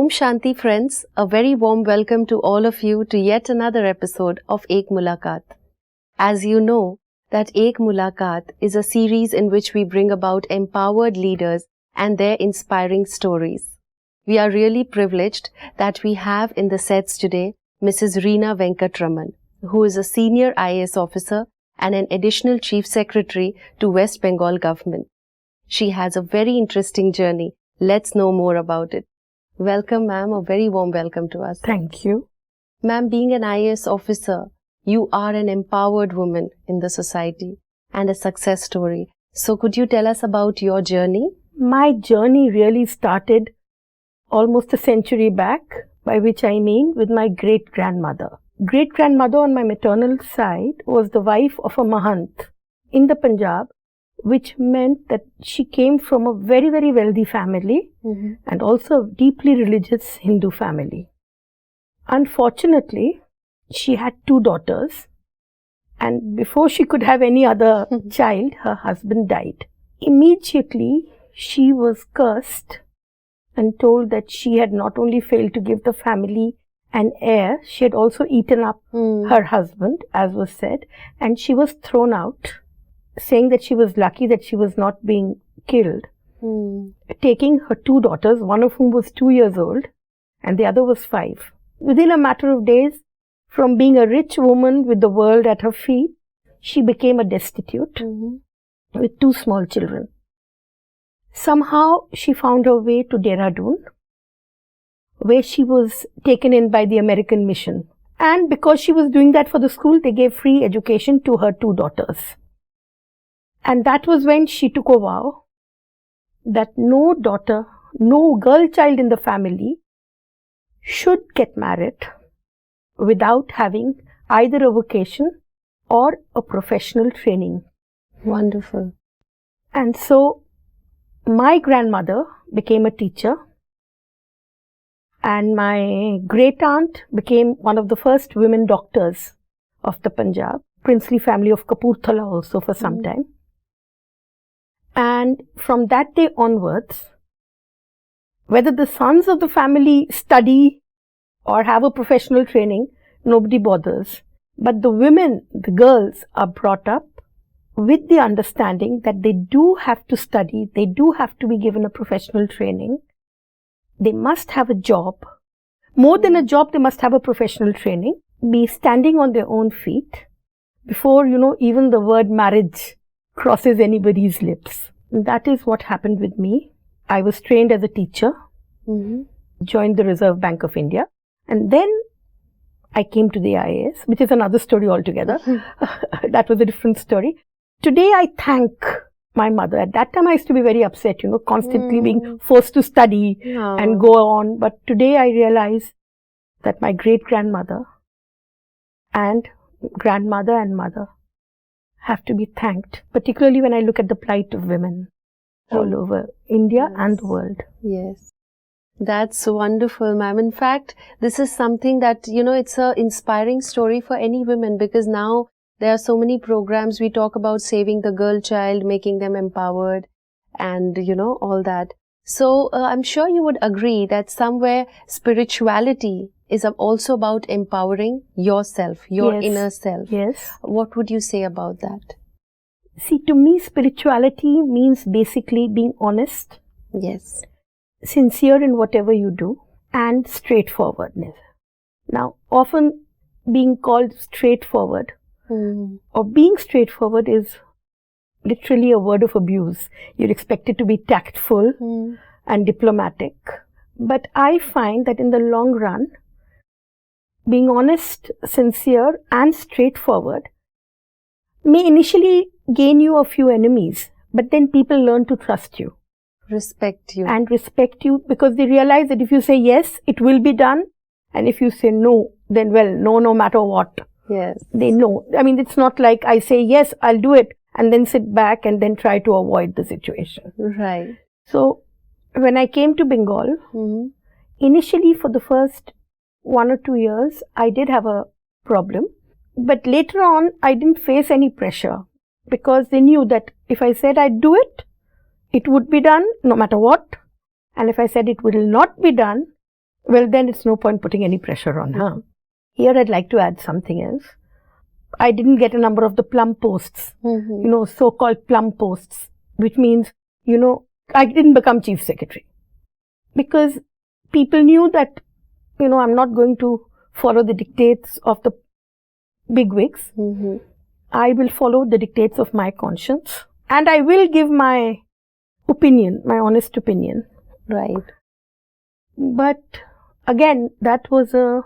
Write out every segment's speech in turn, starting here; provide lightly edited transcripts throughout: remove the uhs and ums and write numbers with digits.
Shanti friends, a very warm welcome to all of you to yet another episode of Ek Mulakat. As you know, that Ek Mulakat is a series in which we bring about empowered leaders and their inspiring stories. We are really privileged that we have in the sets today Mrs. Reena Venkataraman, who is a senior IAS officer and an additional chief secretary to West Bengal Government. She has a very interesting journey. Let's know more about it. Welcome, ma'am. A very warm welcome to us. Thank you. Ma'am, being an IAS officer, you are an empowered woman in the society and a success story. So could you tell us about your journey? My journey really started almost a century back, by which I mean with my great-grandmother. Great-grandmother on my maternal side was the wife of a Mahant in the Punjab, which meant that she came from a very, very wealthy family and also a deeply religious Hindu family. Unfortunately, she had two daughters, and before she could have any other child, her husband died. Immediately, she was cursed and told that she had not only failed to give the family an heir, she had also eaten up her husband, as was said, and she was thrown out, saying that she was lucky that she was not being killed, taking her two daughters, one of whom was 2 years old and the other was 5. Within a matter of days, from being a rich woman with the world at her feet, she became a destitute with 2 small children. Somehow she found her way to Dehradun, where she was taken in by the American mission. And because she was doing that for the school, they gave free education to her 2 daughters. And that was when she took a vow that no daughter, no girl child in the family should get married without having either a vocation or a professional training. Wonderful. And so my grandmother became a teacher, and my great aunt became one of the first women doctors of the Punjab, princely family of Kapurthala also for some time. And from that day onwards, whether the sons of the family study or have a professional training, nobody bothers. But the women, the girls, are brought up with the understanding that they do have to study, they do have to be given a professional training, they must have a job. More than a job, they must have a professional training, be standing on their own feet before, even the word marriage crosses anybody's lips. And that is what happened with me. I was trained as a teacher, joined the Reserve Bank of India, and then I came to the IAS, which is another story altogether. That was a different story. Today I thank my mother. At that time I used to be very upset, constantly being forced to study and go on. But today I realize that my great-grandmother and grandmother and mother have to be thanked, particularly when I look at the plight of women all over India and the world. Yes. That's wonderful, ma'am. In fact, this is something that, it's an inspiring story for any women, because now there are so many programs. We talk about saving the girl child, making them empowered and, all that. So I'm sure you would agree that somewhere spirituality is also about empowering yourself, your inner self. Yes. What would you say about that? See, to me, spirituality means basically being honest. Yes. Sincere in whatever you do, and straightforwardness. Now, often being called straightforward or being straightforward is literally a word of abuse. You're expected to be tactful and diplomatic. But I find that in the long run, being honest, sincere and straightforward may initially gain you a few enemies, but then people learn to trust you. Respect you. And respect you, because they realize that if you say yes, it will be done. And if you say no, then no matter what. Yes. They know. I mean, it's not like I say yes, I'll do it, and then sit back and then try to avoid the situation. Right. So, when I came to Bengal, initially for the first 1 or 2 years, I did have a problem. But later on, I didn't face any pressure, because they knew that if I said I'd do it, it would be done no matter what. And if I said it will not be done, well, then it's no point putting any pressure on her. Here I'd like to add something else. I didn't get a number of the plum posts, so-called plum posts, which means, I didn't become chief secretary. Because people knew that, I'm not going to follow the dictates of the bigwigs. I will follow the dictates of my conscience. And I will give my opinion, my honest opinion. Right. But again, that was a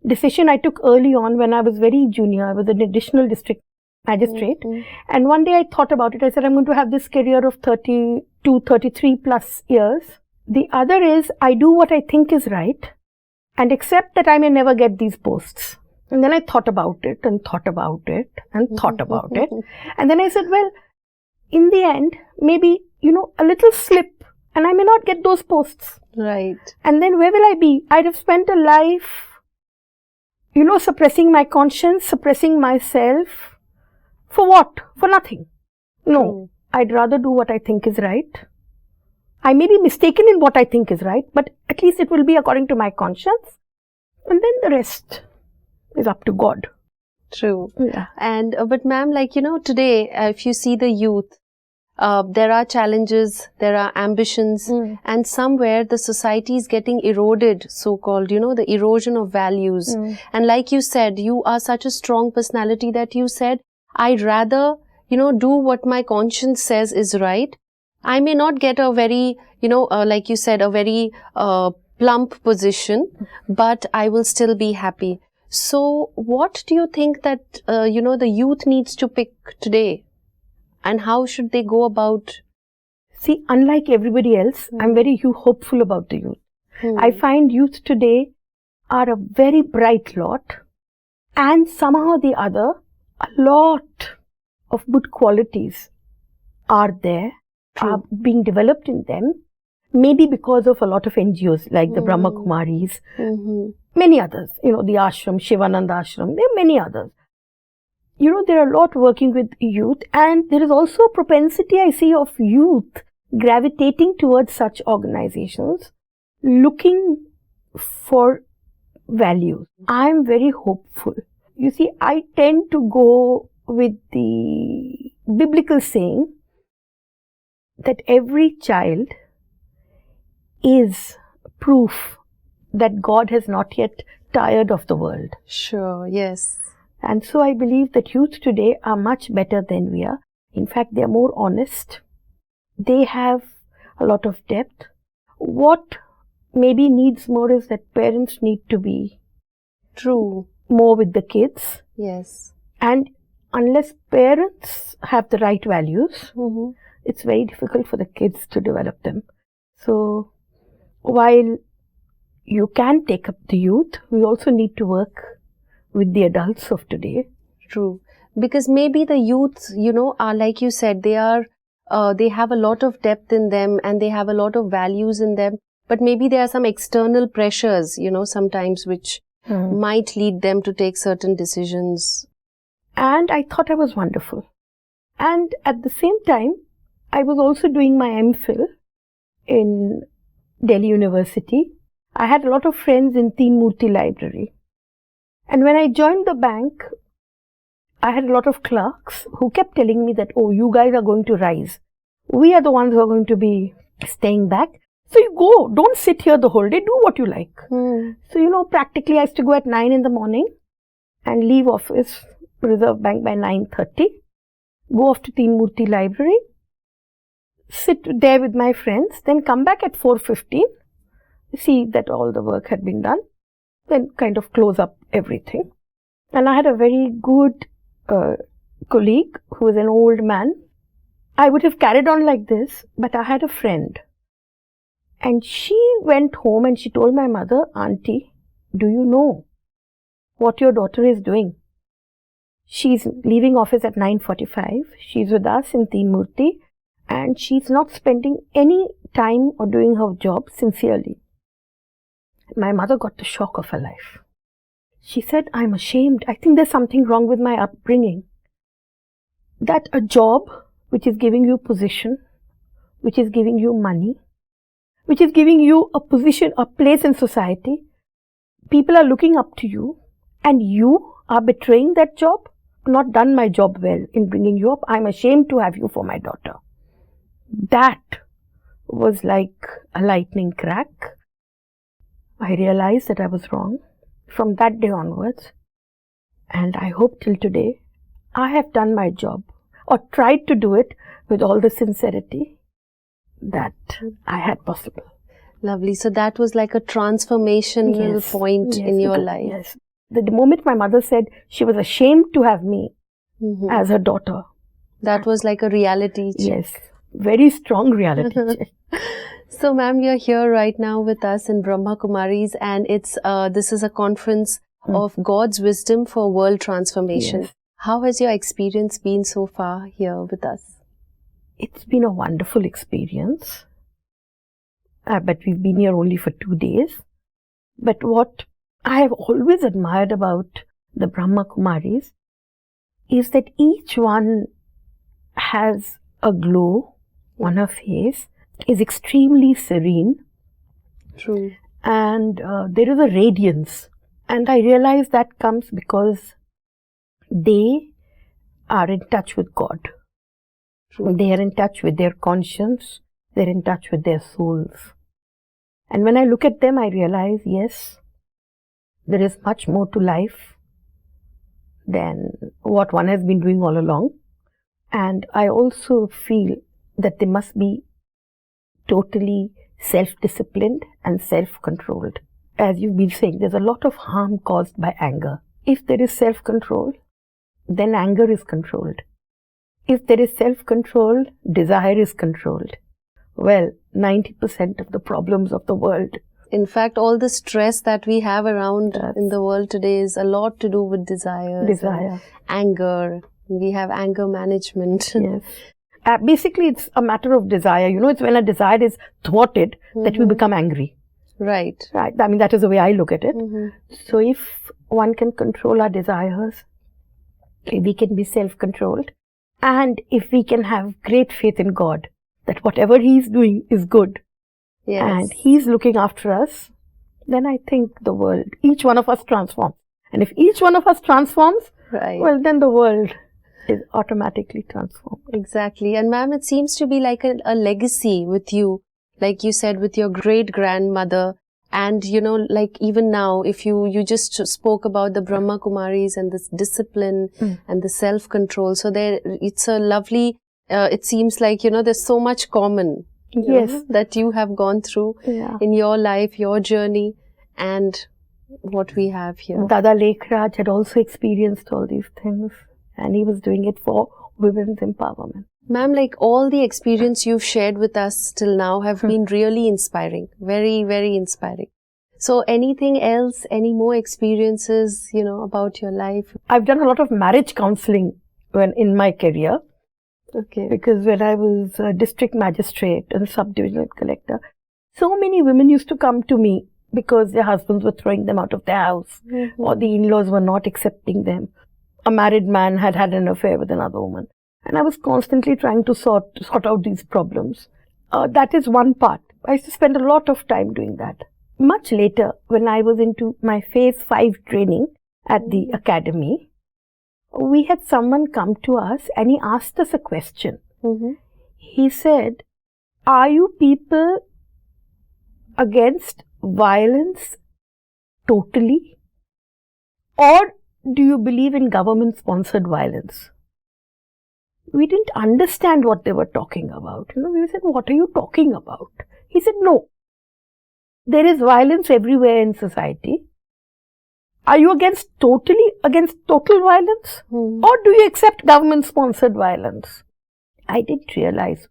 decision I took early on when I was very junior. I was an additional district magistrate. And one day I thought about it. I said, I'm going to have this career of 32, 33 plus years. The other is, I do what I think is right and accept that I may never get these posts. And then I thought about it and thought about it and thought about it. And then I said, well, in the end, maybe, a little slip and I may not get those posts. Right. And then where will I be? I'd have spent a life, suppressing my conscience, suppressing myself. For what? For nothing. No, I'd rather do what I think is right. I may be mistaken in what I think is right, but at least it will be according to my conscience. And then the rest is up to God. True. Yeah. And, but ma'am, today, if you see the youth, there are challenges, there are ambitions, and somewhere the society is getting eroded, so-called, the erosion of values. And like you said, you are such a strong personality that you said, I'd rather, do what my conscience says is right. I may not get a very, like you said, a very plump position, but I will still be happy. So what do you think that, the youth needs to pick today? And how should they go about? See, unlike everybody else, I'm very hopeful about the youth. I find youth today are a very bright lot, and somehow or the other, a lot of good qualities are there, are being developed in them, maybe because of a lot of NGOs like the Brahma Kumaris, many others, the ashram, Shivananda ashram, there are many others. There are a lot working with youth, and there is also a propensity I see of youth gravitating towards such organizations, looking for values. I am very hopeful. You see, I tend to go with the biblical saying that every child is proof that God has not yet tired of the world. Sure, yes. And so I believe that youth today are much better than we are. In fact, they are more honest. They have a lot of depth. What maybe needs more is that parents need to be more with the kids. Yes. And unless parents have the right values, it's very difficult for the kids to develop them. So while you can take up the youth, we also need to work with the adults of today. True. Because maybe the youth, are like you said, they have a lot of depth in them and they have a lot of values in them. But maybe there are some external pressures, sometimes which might lead them to take certain decisions. And I thought I was wonderful. And at the same time, I was also doing my MPhil in Delhi University. I had a lot of friends in Teen Murti Library. And when I joined the bank, I had a lot of clerks who kept telling me that, oh, you guys are going to rise. We are the ones who are going to be staying back. So you go, don't sit here the whole day, do what you like. So, practically I used to go at 9 in the morning and leave office, Reserve Bank by 9:30, go off to Teen Murti Library, sit there with my friends, then come back at 4:15, see that all the work had been done, then kind of close up everything. And I had a very good colleague who was an old man. I would have carried on like this, but I had a friend. And she went home and she told my mother, Auntie, do you know what your daughter is doing? She's leaving office at 9:45. She's with us in Teen Murti and she's not spending any time or doing her job sincerely. My mother got the shock of her life. She said, I'm ashamed. I think there's something wrong with my upbringing. That a job which is giving you position, which is giving you money, which is giving you a position, a place in society. People are looking up to you, and you are betraying that job. Not done my job well in bringing you up. I'm ashamed to have you for my daughter. That was like a lightning crack. I realized that I was wrong from that day onwards, and I hope till today I have done my job, or tried to do it with all the sincerity that I had possible. Lovely. So that was like a transformational point in your life. Yes. The moment my mother said she was ashamed to have me as her daughter. That was like a reality check. Yes. Very strong reality check. So, ma'am, you're here right now with us in Brahma Kumaris, and this is a conference of God's wisdom for world transformation. Yes. How has your experience been so far here with us? It's been a wonderful experience. But we've been here only for 2 days. But what I have always admired about the Brahma Kumaris is that each one has a glow on her face, is extremely serene. True. And there is a radiance. And I realize that comes because they are in touch with God. True. They are in touch with their conscience. They're in touch with their souls. And when I look at them, I realize, yes, there is much more to life than what one has been doing all along. And I also feel that they must be totally self-disciplined and self-controlled. As you've been saying, there's a lot of harm caused by anger. If there is self-control, then anger is controlled. If there is self-control, desire is controlled. Well, 90% of the problems of the world. In fact, all the stress that we have around in the world today is a lot to do with desire. Anger. We have anger management. Yes. Basically, it's a matter of desire. You know, it's when a desire is thwarted that we become angry. Right. Right. I mean, that is the way I look at it. So if one can control our desires, if we can be self-controlled, and if we can have great faith in God, that whatever He is doing is good, and He's looking after us, then I think the world, each one of us transforms. And if each one of us transforms, well, then the world is automatically transformed. Exactly. And ma'am, it seems to be like a legacy with you, like you said, with your great-grandmother. And, you know, like even now, if you just spoke about the Brahma Kumaris and this discipline and the self-control. So it's a lovely, it seems like, you know, there's so much common that you have gone through in your life, your journey, and what we have here. Dada Lekhraj had also experienced all these things, and he was doing it for women's empowerment. Ma'am, like all the experience you've shared with us till now have been really inspiring, very, very inspiring. So anything else, any more experiences, you know, about your life? I've done a lot of marriage counseling in my career. Okay. Because when I was a district magistrate and sub-divisional collector, so many women used to come to me because their husbands were throwing them out of their house or the in-laws were not accepting them. A married man had had an affair with another woman. And I was constantly trying to sort out these problems. That is one part. I used to spend a lot of time doing that. Much later, when I was into my phase 5 training at the academy, we had someone come to us and he asked us a question. He said, are you people against violence totally? Or do you believe in government-sponsored violence? We didn't understand what they were talking about. You know, we said, what are you talking about? He said, no. There is violence everywhere in society. Are you against total violence? Or do you accept government-sponsored violence? I didn't realize.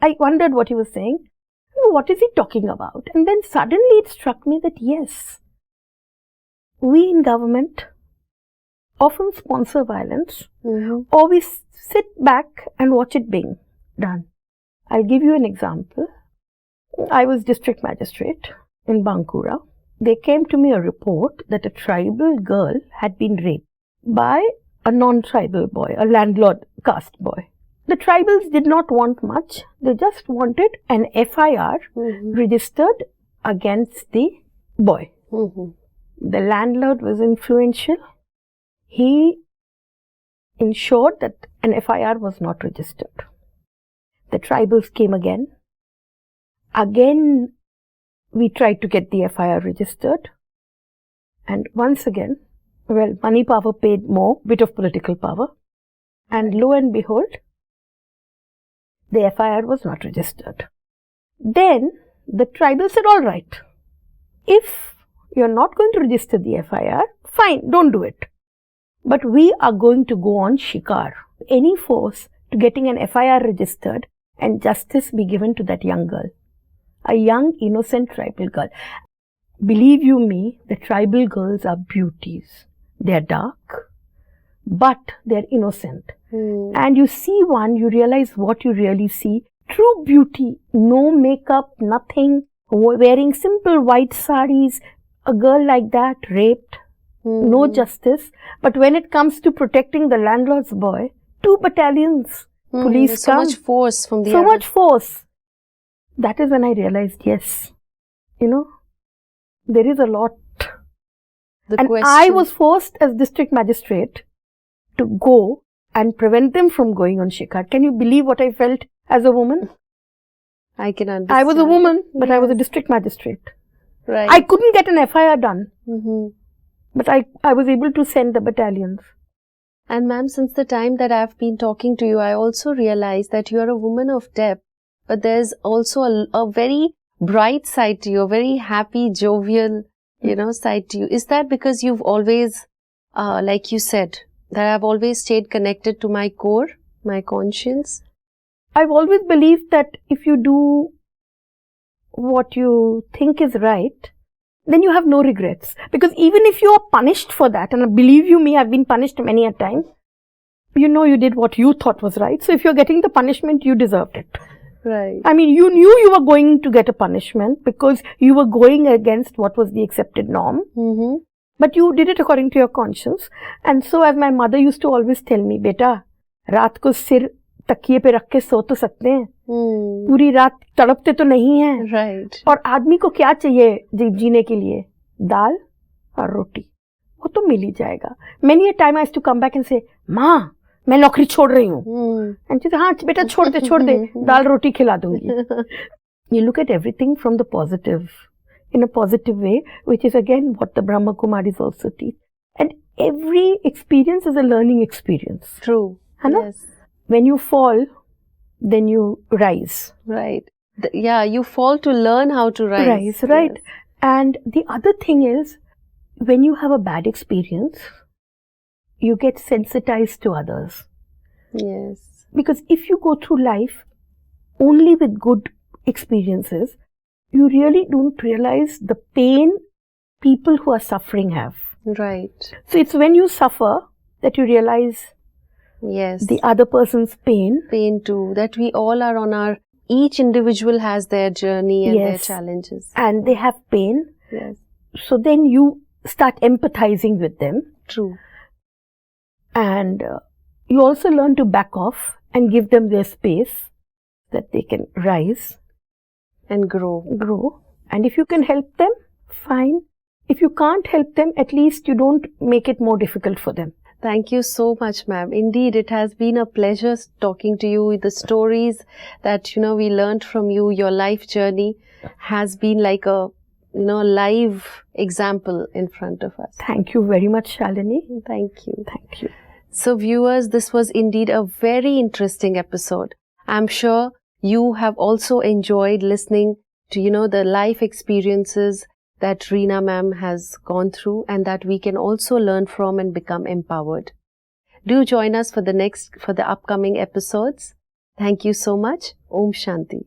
I wondered what he was saying. What is he talking about? And then suddenly it struck me that yes, we in government often sponsor violence, or we sit back and watch it being done. I'll give you an example. I was district magistrate in Bankura. There came to me a report that a tribal girl had been raped by a non-tribal boy, a landlord caste boy. the tribals did not want much. They just wanted an FIR registered against the boy. The landlord was influential. He ensured that an FIR was not registered. The tribals came again. Again, we tried to get the FIR registered. And once again, well, money power paid more, bit of political power. And lo and behold, the FIR was not registered. Then the tribal said, all right, if you're not going to register the FIR, fine, don't do it. But we are going to go on shikar. Any force to getting an FIR registered and justice be given to that young girl. A young, innocent tribal girl. Believe you me, the tribal girls are beauties. They are dark, but they are innocent. And you see one, you realize what you really see. True beauty, no makeup, nothing, wearing simple white saris. A girl like that, raped, no justice. But when it comes to protecting the landlord's boy, 2 battalions, police so come. much force from the So other. much force. That is when I realized, yes, there is a lot. And I was forced as district magistrate to go and prevent them from going on shikar. Can you believe what I felt as a woman? I can understand. I was a woman, but I was a district magistrate. Right. I couldn't get an FIR done. But I was able to send the battalions. And ma'am, since the time that I've been talking to you, I also realized that you are a woman of depth, but there's also a very bright side to you, a very happy, jovial, side to you. Is that because you've always, like you said, that I've always stayed connected to my core, my conscience? I've always believed that if you do what you think is right, then you have no regrets. Because even if you are punished for that, and believe you me, I've been punished many a time, you did what you thought was right. So if you're getting the punishment, you deserved it. Right. I mean, you knew you were going to get a punishment because you were going against what was the accepted norm. But you did it according to your conscience. And so as my mother used to always tell me, beta, रात को सिर तकिए पे रख के सो तो सकते हैं, पूरी रात तड़पते तो नहीं हैं. Right. और आदमी को क्या चाहिए जीने के लिए? दाल और रोटी. वो तो मिल ही जाएगा. Many a time I used to come back and say, माँ, मैं नौकरी छोड़ रही हूँ. And she said, हाँ बेटा छोड़ दे, दाल रोटी खिला दूंगी. You look at everything from the positive, in a positive way, which is again what the Brahma Kumaris also teach. And every experience is a learning experience. True. Yes. When you fall, then you rise. Right. You fall to learn how to rise. Rise, right. Yes. And the other thing is, when you have a bad experience, you get sensitized to others. Yes. Because if you go through life only with good experiences, you really don't realize the pain people who are suffering have. Right. So it's when you suffer that you realize the other person's pain. Pain too. That we all are on each individual has their journey and their challenges. And they have pain. Yes. So then you start empathizing with them. True. And you also learn to back off and give them their space that they can rise. And grow. And if you can help them, fine. If you can't help them, at least you don't make it more difficult for them. Thank you so much, ma'am. Indeed, it has been a pleasure talking to you. The stories that, we learned from you, your life journey has been like a, live example in front of us. Thank you very much, Shalini. Thank you. Thank you. So viewers, this was indeed a very interesting episode. I'm sure you have also enjoyed listening to, the life experiences that Reena ma'am has gone through and that we can also learn from and become empowered. Do join us for the upcoming episodes. Thank you so much. Om Shanti.